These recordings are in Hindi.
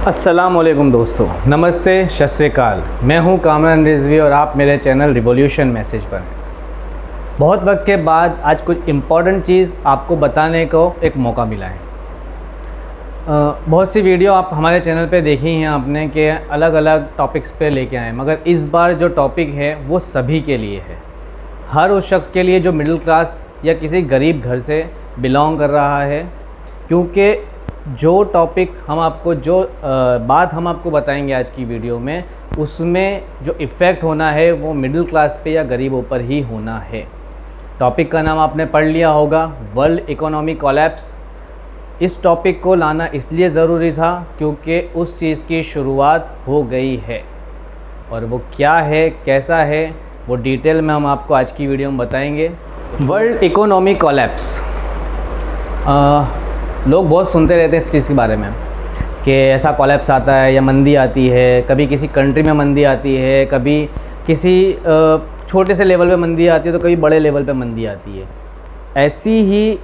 अस्सलामुअलैकुम दोस्तों, नमस्ते, सत श्री अकाल। मैं हूं कामरान रिजवी और आप मेरे चैनल रिवॉल्यूशन मैसेज पर हैं। बहुत वक्त के बाद आज कुछ इम्पॉर्टेंट चीज़ आपको बताने को एक मौका मिला है। बहुत सी वीडियो आप हमारे चैनल पे देखी हैं आपने कि अलग अलग टॉपिक्स पे लेके आए, मगर इस बार जो टॉपिक है वो सभी के लिए है। हर उस शख्स के लिए जो मिडिल क्लास या किसी गरीब घर से बिलोंग कर रहा है, क्योंकि जो टॉपिक हम आपको बात हम आपको बताएंगे आज की वीडियो में, उसमें जो इफ़ेक्ट होना है वो मिडिल क्लास पे या गरीबों पर ही होना है। टॉपिक का नाम आपने पढ़ लिया होगा, वर्ल्ड इकोनॉमी कोलैप्स। इस टॉपिक को लाना इसलिए ज़रूरी था क्योंकि उस चीज़ की शुरुआत हो गई है, और वो क्या है, कैसा है, वो डिटेल में हम आपको आज की वीडियो में बताएंगे। वर्ल्ड इकोनॉमी कोलैप्स, लोग बहुत सुनते रहते हैं इस चीज़ के बारे में कि ऐसा कोलैप्स आता है या मंदी आती है। कभी किसी कंट्री में मंदी आती है, कभी किसी छोटे से लेवल पे मंदी आती है, तो कभी बड़े लेवल पे मंदी आती है।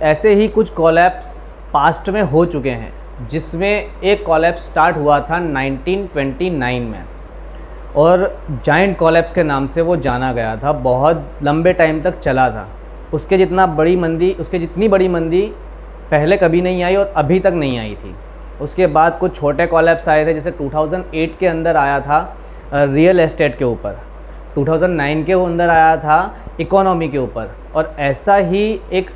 ऐसे ही कुछ कोलैप्स पास्ट में हो चुके हैं, जिसमें एक कोलैप्स स्टार्ट हुआ था 1929 में, और जाइंट कोलैप्स के नाम से वो जाना गया था। बहुत लंबे टाइम तक चला था। उसके जितनी बड़ी मंदी पहले कभी नहीं आई और अभी तक नहीं आई थी। उसके बाद कुछ छोटे कोलैप्स आए थे, जैसे 2008 के अंदर आया था रियल एस्टेट के ऊपर, 2009 के अंदर आया था इकोनॉमी के ऊपर, और ऐसा ही एक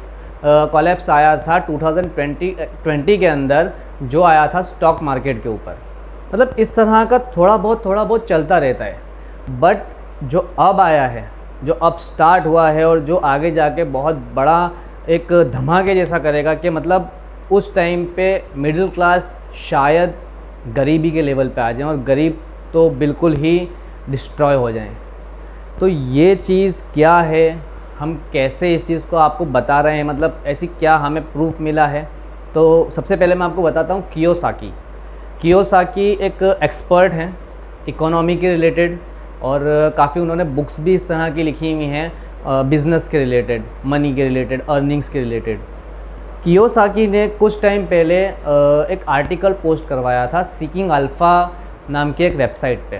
कोलैप्स आया था 2020 के अंदर, जो आया था स्टॉक मार्केट के ऊपर। मतलब इस तरह का थोड़ा बहुत चलता रहता है। बट जो अब आया है, जो अब स्टार्ट हुआ है और जो आगे जाके बहुत बड़ा एक धमाके जैसा करेगा, कि मतलब उस टाइम पे मिडिल क्लास शायद गरीबी के लेवल पे आ जाएं और गरीब तो बिल्कुल ही डिस्ट्रॉय हो जाएं। तो ये चीज़ क्या है, हम कैसे इस चीज़ को आपको बता रहे हैं, मतलब ऐसी क्या हमें प्रूफ मिला है। तो सबसे पहले मैं आपको बताता हूँ कियोसाकी एक एक्सपर्ट हैं इकोनॉमी के रिलेटेड, और काफ़ी उन्होंने बुक्स भी इस तरह की लिखी हुई हैं, बिज़नेस के रिलेटेड, मनी के रिलेटेड, अर्निंग्स के रिलेटेड। कियोसाकी ने कुछ टाइम पहले एक आर्टिकल पोस्ट करवाया था सीकिंग अल्फ़ा नाम की एक वेबसाइट पे।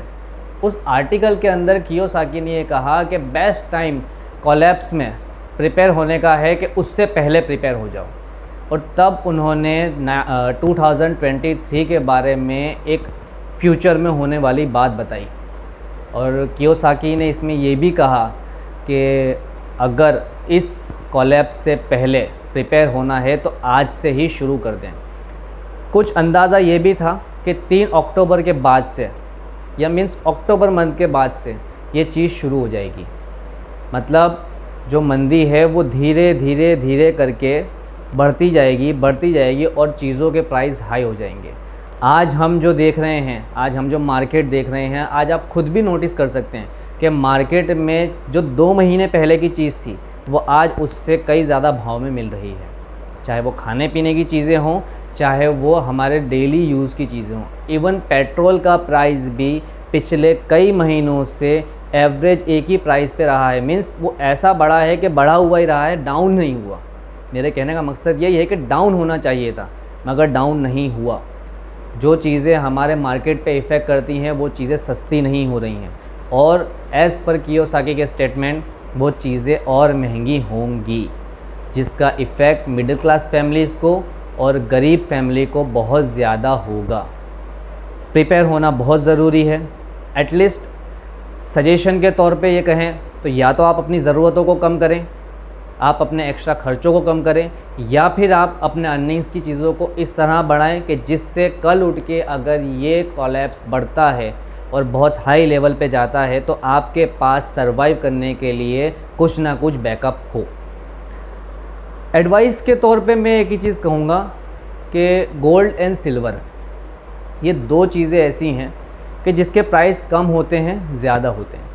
उस आर्टिकल के अंदर कियोसाकी ने ये कहा कि बेस्ट टाइम कोलैप्स में प्रिपेयर होने का है कि उससे पहले प्रिपेयर हो जाओ, और तब उन्होंने 2023 के बारे में एक फ्यूचर में होने वाली बात बताई। और कियोसाकी ने इसमें ये भी कहा कि अगर इस कोलैप्स से पहले प्रिपेयर होना है तो आज से ही शुरू कर दें। कुछ अंदाज़ा ये भी था कि 3 अक्टूबर के बाद से, या मीन्स अक्टूबर मंथ के बाद से ये चीज़ शुरू हो जाएगी। मतलब जो मंदी है वो धीरे धीरे करके बढ़ती जाएगी और चीज़ों के प्राइस हाई हो जाएंगे। आज हम जो देख रहे हैं, आज हम जो मार्केट देख रहे हैं, आज आप खुद भी नोटिस कर सकते हैं कि मार्केट में जो 2 महीने पहले की चीज़ थी वो आज उससे कई ज़्यादा भाव में मिल रही है। चाहे वो खाने पीने की चीज़ें हों, चाहे वो हमारे डेली यूज़ की चीज़ें हों। इवन पेट्रोल का प्राइस भी पिछले कई महीनों से एवरेज एक ही प्राइस पे रहा है। मीन्स वो ऐसा बढ़ा है कि बढ़ा हुआ ही रहा है, डाउन नहीं हुआ। मेरे कहने का मकसद यही है कि डाउन होना चाहिए था, मगर डाउन नहीं हुआ। जो चीज़ें हमारे मार्केट पे इफ़ेक्ट करती हैं वो चीज़ें सस्ती नहीं हो रही हैं, और एज़ पर कियोसाकी के स्टेटमेंट वो चीज़ें और महंगी होंगी, जिसका इफ़ेक्ट मिडिल क्लास फैमिलीज़ को और गरीब फैमिली को बहुत ज़्यादा होगा। प्रिपेयर होना बहुत ज़रूरी है। एटलीस्ट सजेशन के तौर पे ये कहें तो या तो आप अपनी ज़रूरतों को कम करें, आप अपने एक्स्ट्रा खर्चों को कम करें, या फिर आप अपने अर्निंग्स की चीज़ों को इस तरह बढ़ाएं कि जिससे कल उठ के अगर ये कोलैप्स बढ़ता है और बहुत हाई लेवल पे जाता है तो आपके पास सरवाइव करने के लिए कुछ ना कुछ बैकअप हो। एडवाइस के तौर पे मैं एक ही चीज़ कहूँगा कि गोल्ड एंड सिल्वर, ये 2 चीज़ें ऐसी हैं कि जिसके प्राइस कम होते हैं, ज़्यादा होते हैं।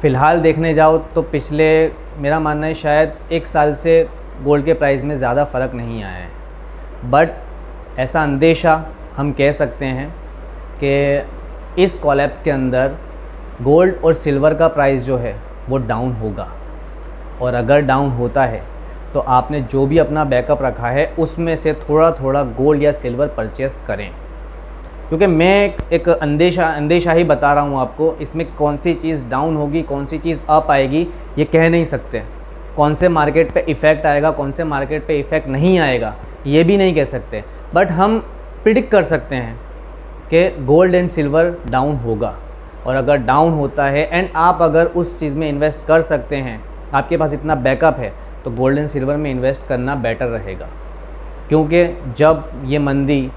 फ़िलहाल देखने जाओ तो पिछले, मेरा मानना है शायद 1 साल से गोल्ड के प्राइस में ज़्यादा फ़र्क नहीं आया है। बट ऐसा अंदेशा हम कह सकते हैं कि इस कोलैप्स के अंदर गोल्ड और सिल्वर का प्राइस जो है वो डाउन होगा, और अगर डाउन होता है तो आपने जो भी अपना बैकअप रखा है उसमें से थोड़ा थोड़ा गोल्ड या सिल्वर परचेस करें। क्योंकि मैं एक अंदेशा ही बता रहा हूँ आपको, इसमें कौन सी चीज़ डाउन होगी, कौन सी चीज़ अप आएगी, ये कह नहीं सकते। कौन से मार्केट पे इफ़ेक्ट आएगा, कौन से मार्केट पे इफ़ेक्ट नहीं आएगा, ये भी नहीं कह सकते। बट हम प्रिडिक्ट कर सकते हैं कि गोल्ड एंड सिल्वर डाउन होगा, और अगर डाउन होता है एंड आप अगर उस चीज़ में इन्वेस्ट कर सकते हैं, आपके पास इतना बैकअप है, तो गोल्ड एंड सिल्वर में इन्वेस्ट करना बेटर रहेगा। क्योंकि जब ये मंदी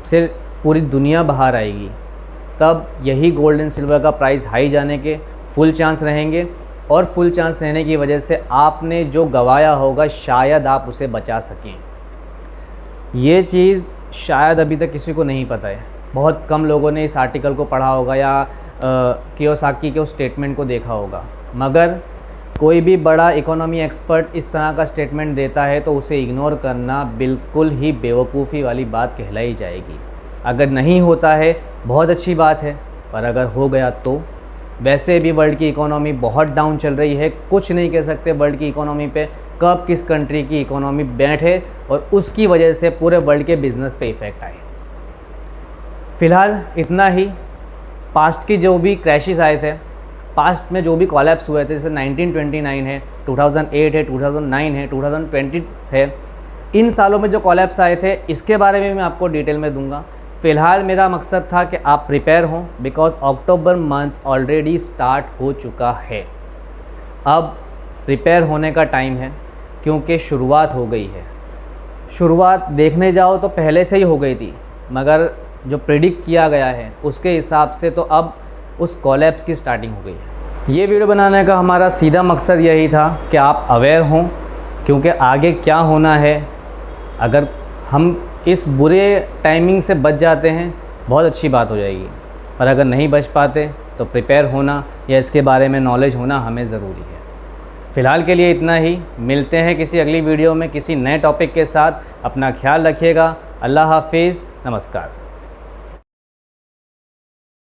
से पूरी दुनिया बाहर आएगी, तब यही गोल्ड एंड सिल्वर का प्राइस हाई जाने के फुल चांस रहेंगे, और फुल चांस रहने की वजह से आपने जो गंवाया होगा शायद आप उसे बचा सकें। ये चीज़ शायद अभी तक किसी को नहीं पता है। बहुत कम लोगों ने इस आर्टिकल को पढ़ा होगा या कियोसाकी के उस स्टेटमेंट को देखा होगा। मगर कोई भी बड़ा इकोनॉमी एक्सपर्ट इस तरह का स्टेटमेंट देता है तो उसे इग्नोर करना बिल्कुल ही बेवकूफ़ी वाली बात कहलाई जाएगी। अगर नहीं होता है बहुत अच्छी बात है, पर अगर हो गया तो वैसे भी वर्ल्ड की इकोनॉमी बहुत डाउन चल रही है। कुछ नहीं कह सकते वर्ल्ड की इकोनॉमी पे कब किस कंट्री की इकोनॉमी बैठे और उसकी वजह से पूरे वर्ल्ड के बिज़नेस पे इफ़ेक्ट आए। फ़िलहाल इतना ही। पास्ट की जो भी क्रैशेस आए थे, पास्ट में जो भी कॉलैप्स हुए थे, जैसे 1929 है, 2008 है, 2009 है, 2020 है, इन सालों में जो कॉलैप्स आए थे इसके बारे में मैं आपको डिटेल में दूंगा। फ़िलहाल मेरा मकसद था कि आप प्रिपेयर हों, because October month already start हो चुका है। अब प्रिपेयर होने का टाइम है, क्योंकि शुरुआत हो गई है। शुरुआत देखने जाओ तो पहले से ही हो गई थी, मगर जो प्रेडिक्ट किया गया है उसके हिसाब से तो अब उस कॉलैप्स की स्टार्टिंग हो गई है। ये वीडियो बनाने का हमारा सीधा मकसद यही था कि आप अवेयर हों, क्योंकि आगे क्या होना है, अगर हम इस बुरे टाइमिंग से बच जाते हैं बहुत अच्छी बात हो जाएगी, पर अगर नहीं बच पाते तो प्रिपेयर होना या इसके बारे में नॉलेज होना हमें ज़रूरी है। फ़िलहाल के लिए इतना ही। मिलते हैं किसी अगली वीडियो में किसी नए टॉपिक के साथ। अपना ख्याल रखिएगा। अल्लाह हाफिज़। नमस्कार।